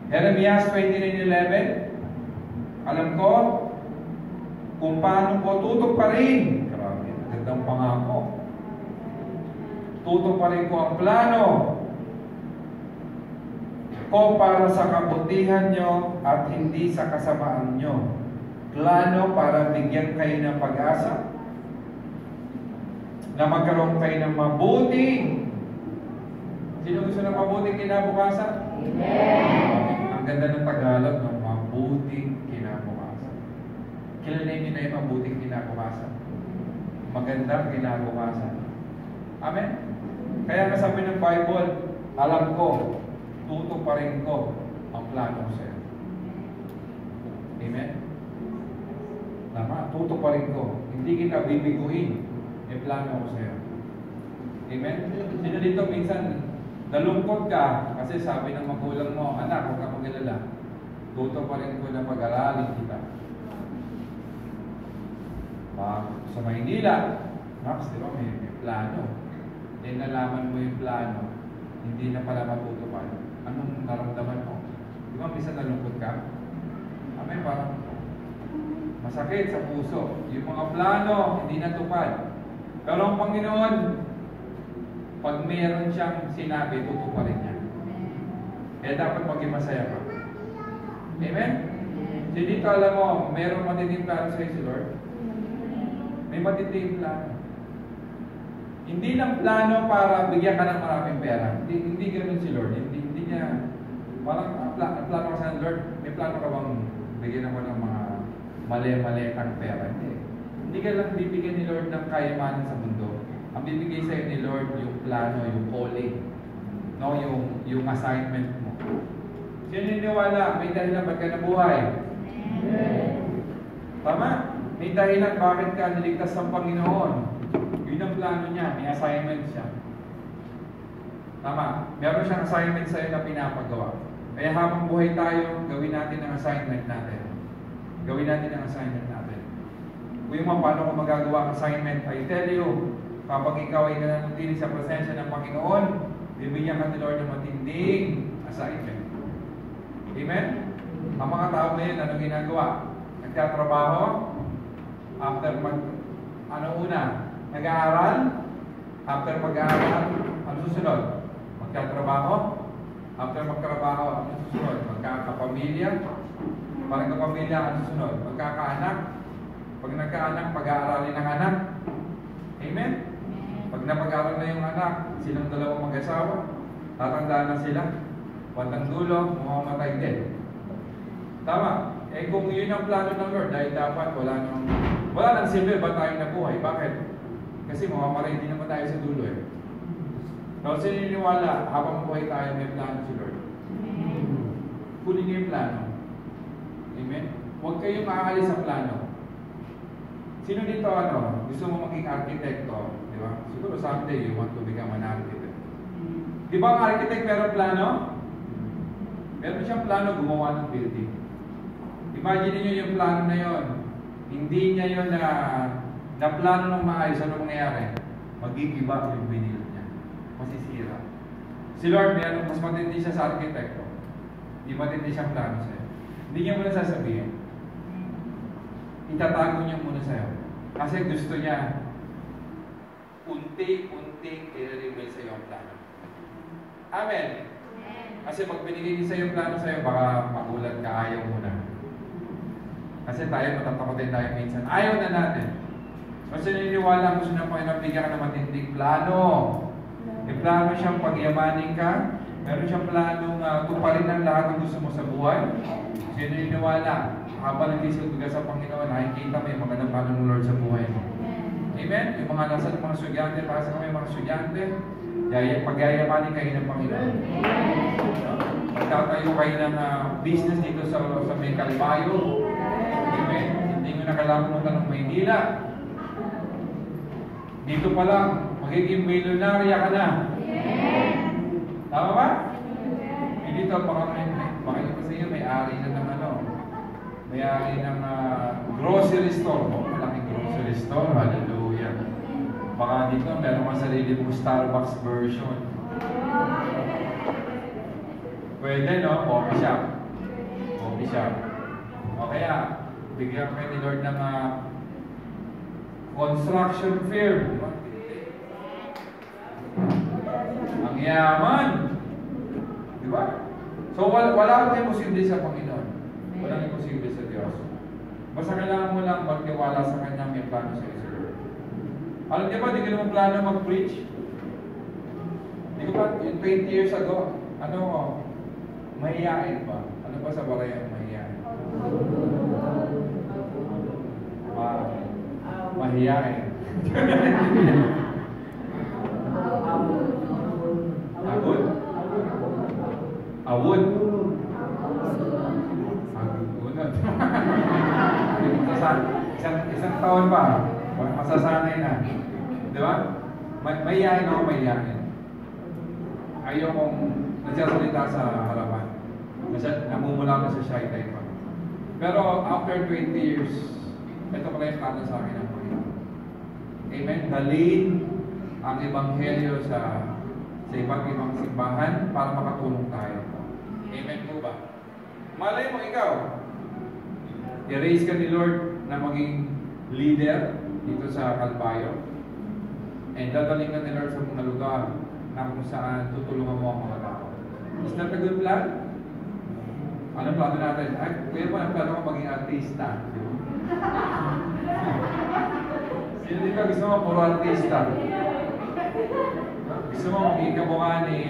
Jeremias 29:11. Alam ko kung paano ko tutok pa rin. Grabe, magandang pangako. Tutok pa rin ko ang plano ko para sa kabutihan nyo at hindi sa kasamaan nyo. Plano para bigyan kayo ng pag-asa, na magkaroon kayo ng mabuting. Sino gusto ng mabuting kinabukasan? Amen. Ang ganda ng Tagalog, ng mabuting kinabukasan. Kilalanin niyo na yung mabuting kinabukasan. Magandang kinabukasan. Amen? Kaya kasabi ng Bible, alam ko, tutok pa rin ko ang plano ko sa'yo. Amen? Tama, tutok pa rin ko. Hindi kita bibiguin. May plano ko sa'yo. Amen? Sino dito minsan nalungkot ka kasi sabi ng magulang mo, anak, huwag ka mag-alala. Tutok pa rin ko na pag-aralin kita. Sa Maynila, Max, di ba, may plano. Eh, nalaman mo yung plano, hindi na pala matutupad. Anong naramdaman mo? Di ba, minsan nalungkot ka? Amen, parang masakit sa puso. Yung mga plano, hindi natupad. Pero ang Panginoon, pag mayroon siyang sinabi, tutuparin niya. Kaya dapat maging masaya ka. Amen? So dito alam mo, mayroong matinding plano sa'yo si Lord. May matinding plano. Hindi lang plano para bigyan ka ng maraming pera. Hindi ganoon si Lord. Hindi niya, parang plano ka sa Lord, may plano ka bang bigyan ako ng mga mali-malitang pera? Hindi ka lang bibigyan ni Lord ng kayamanan sa mundo. Ang bibigay sa'yo ni Lord yung plano, yung calling, no? yung assignment mo. Sino niniwala? May dahilan ba't ka nabuhay? Tama? May dahilan bakit ka niligtas ng Panginoon. Yun ang plano niya. May assignment siya. Tama? Meron siyang assignment sa'yo na pinapagawa. Kaya habang buhay tayo, gawin natin ang assignment natin. Gawin natin ang assignment natin. Kung yung paano ko magagawa ang assignment, I tell you, kapag ikaw ay nanatili sa presensya ng Panginoon, bibigyan ka ni Lord ng matinding assignment. Amen? Ang mga tao ngayon, ano ginagawa? Nagtatrabaho, after nag-aaral, after mag-aaral, ano susunod? Magtatrabaho, after magtrabaho, ano susunod? Magkakapamilya, parang kapamilya, ano susunod? Magkakaanak, pag nagkaanak, pag-aaralin ng anak. Amen? Pag napag-aaral na yung anak, silang dalawang mag-asawa, tatandaan na sila, watang dulo, mamamatay din. Tama? Eh kung yun ang plano ng Lord, dahil dapat wala nang silbi ba tayo nabuhay? Bakit? Kasi mamamatay din naman tayo sa dulo eh. So sininiwala, habang buhay tayo, may plano si Lord. Kunin niyo yung plano. Amen? Huwag kayong aalis sa plano. Sino dito gusto mo maging arkitekto? Di ba? Siguro someday you want to become an architect. Di ba ang architect meron plano? Meron siyang plano gumawa ng building. Imagine niyo yung plano na yon. Hindi niya yun na plano ng maayos. Ano mangyayari? Magigiba yung binil niya. Masisira. Si Lord, mas matindi siya sa arkitekto. Hindi matindi siyang plano sa'yo. Hindi niya muna sasabihin. Itatago niya muna sa'yo. Kasi gusto niya unti-unting i-reveal sa'yo ang plano. Amen. Kasi pag binigay niya sa'yo ang plano sa'yo, baka magulat ka, ayaw muna. Kasi tayo, matatakotin tayo minsan. Ayaw na natin. Kasi naniniwala gusto ng Panginoon bigyan ka ng matinding plano. May plano siyang pagyamanin ka. Meron siyang planong tuparin ang lahat ng gusto mo sa buhay. Kasi naniniwala, habang nag-isip ka sa Panginoon, nakikita mo yung magandang plano ng Lord sa buhay mo. Amen? Yung mga nasa ng mga estudyante, para sa kami mga estudyante, pagyayamanin kayo ng Panginoon. Magtatayo kayo ng business dito sa may Calvario. Amen? Hindi mo nakalamutan ng Maynila. Dito pa lang, magiging milyonarya ka na. Tama ba? Dito, baka ito sa iyo, may-ari na ng may-ari ng grocery store. Malaking grocery store. Hallelujah. Baka dito, meron kang sarili mong Starbucks version. Pwede, no? Coffee shop. Hindi siya. O kaya, bigyan kayo ni Lord ng construction firm. Ang yaman. Di ba? So, wala akong imposible sa Panginoon. Walang imposible sa Diyos. Basta kailangan mo lang magtiwala sa Kanya, may plano sa iyo. Alam niyo ba, di ko naman plano mag-preach? Di ko pa, 20 years ago, mahihain ba? Ano ba sa baraya ang mahihain? Mahihain. Agud? Awud? Agunod. Isang taon pa, masasanay na. Di ba? Mahihain ako, mahihain. Ayaw kong nagsasalita sa harapan. Kasi namumula na sa shy type pa. Pero after 20 years, ito pala yung plano sa akin ng Panginoon. Amen? Dalhin ang Ebanghelyo sa iba't ibang simbahan para makatulong tayo. Amen po ba? Malay mo ikaw, i-raise ka ni Lord na maging leader dito sa Calvario. And dadaling ka ni Lord sa mga lugar na kung saan tutulungan mo ang mga tao. Is that a good plan? Anong plano natin? Ay, kaya mo ang plano ko maging artista. Sino dito gusto mo puro artista? Gusto mo maging kamukha ni...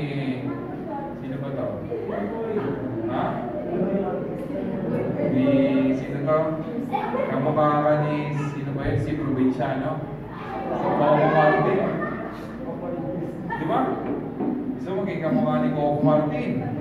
Sino ba to? Ha? Sino to? Kamukha ka ni... Sino ba yun? Si Provinciano? Si Coco Martin? Di ba? Gusto mo maging kamukha ni Coco Martin?